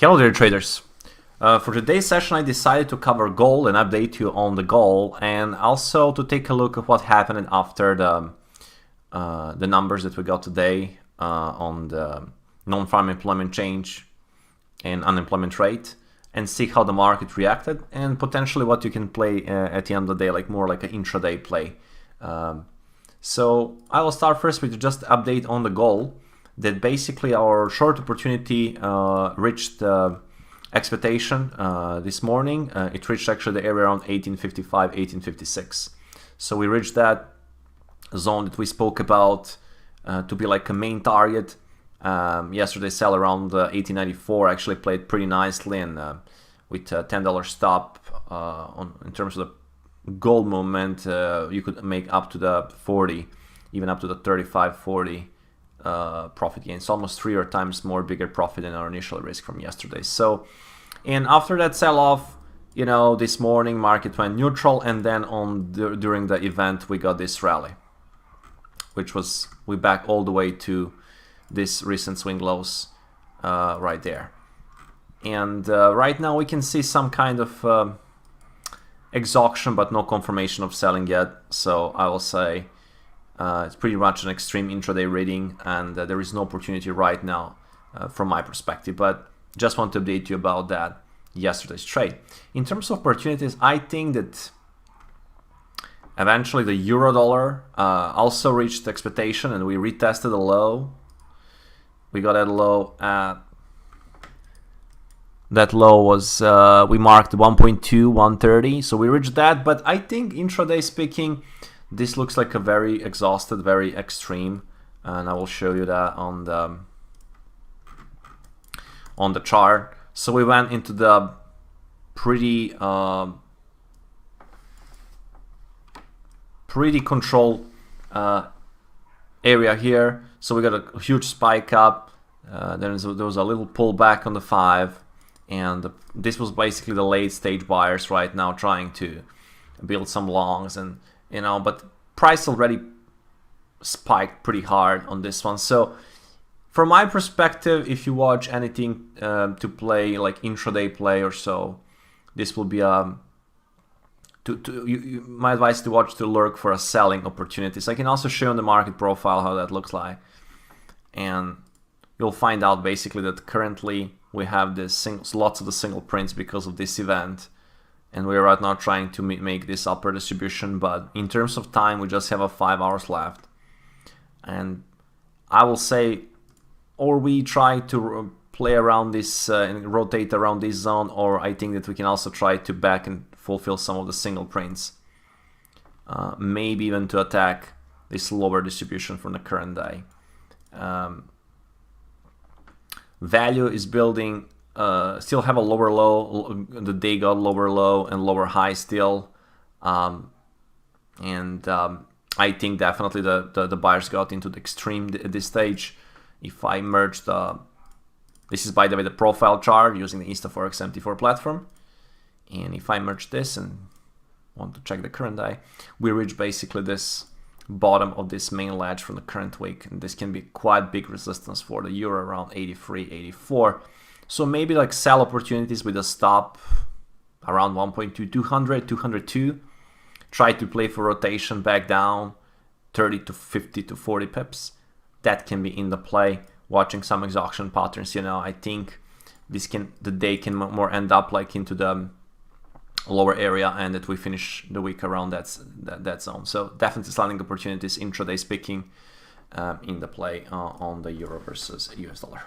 Hello dear traders. For today's session I decided to cover gold and update you on the gold, and also to take a look at what happened after the numbers that we got today on the non-farm employment change and unemployment rate, and see how the market reacted and potentially what you can play at the end of the day, like more like an intraday play. So I will start first with just update on the gold. That basically our short opportunity reached expectation this morning. It reached actually the area around 1855, 1856. So we reached that zone that we spoke about to be like a main target. Yesterday sell around 1894 actually played pretty nicely, and with a $10 stop in terms of the gold movement, you could make up to the 40, even up to the 35, 40 profit gain. It's almost 3 times more bigger profit than our initial risk from yesterday. So, and after that sell-off, you know, this morning market went neutral, and then during the event we got this rally, which was we back all the way to this recent swing lows right there. And right now we can see some kind of exhaustion, but no confirmation of selling yet. So I will say it's pretty much an extreme intraday reading, and there is no opportunity right now from my perspective, but just want to update you about that yesterday's trade. In terms of opportunities, I think that eventually the euro dollar also reached expectation, and we retested a low. We got that low at, that low was, we marked 1.2, 130, so we reached that, but I think intraday speaking, this looks like a very exhausted, very extreme, and I will show you that on the chart. So we went into the pretty controlled area here. So we got a huge spike up. There was a little pullback on the 5, and this was basically the late stage buyers right now trying to build some longs, and you know, but price already spiked pretty hard on this one. So from my perspective, if you watch anything to play like intraday play or so, this will be my advice to watch to lurk for a selling opportunities. I can also show you on the market profile how that looks like, and you'll find out basically that currently we have this lots of the single prints because of this event. And we're right now trying to make this upper distribution, but in terms of time, we just have 5 hours left. And I will say, or we try to play around this and rotate around this zone, or I think that we can also try to back and fulfill some of the single prints. Maybe even to attack this lower distribution from the current day. Value is building. Still have a lower low. The day got lower low and lower high still, and I think definitely the buyers got into the extreme at this stage. If I merge this is by the way the profile chart using the InstaForex MT4 platform, and if I merge this and want to check the current day, we reach basically this bottom of this main ledge from the current week, and this can be quite big resistance for the euro around 83, 84. So maybe like sell opportunities with a stop around 1.2, 200, 202. Try to play for rotation back down 30 to 50 to 40 pips. That can be in the play. Watching some exhaustion patterns, you know, I think the day can more end up like into the lower area, and that we finish the week around that zone. So definitely selling opportunities intraday speaking in the play on the euro versus US dollar.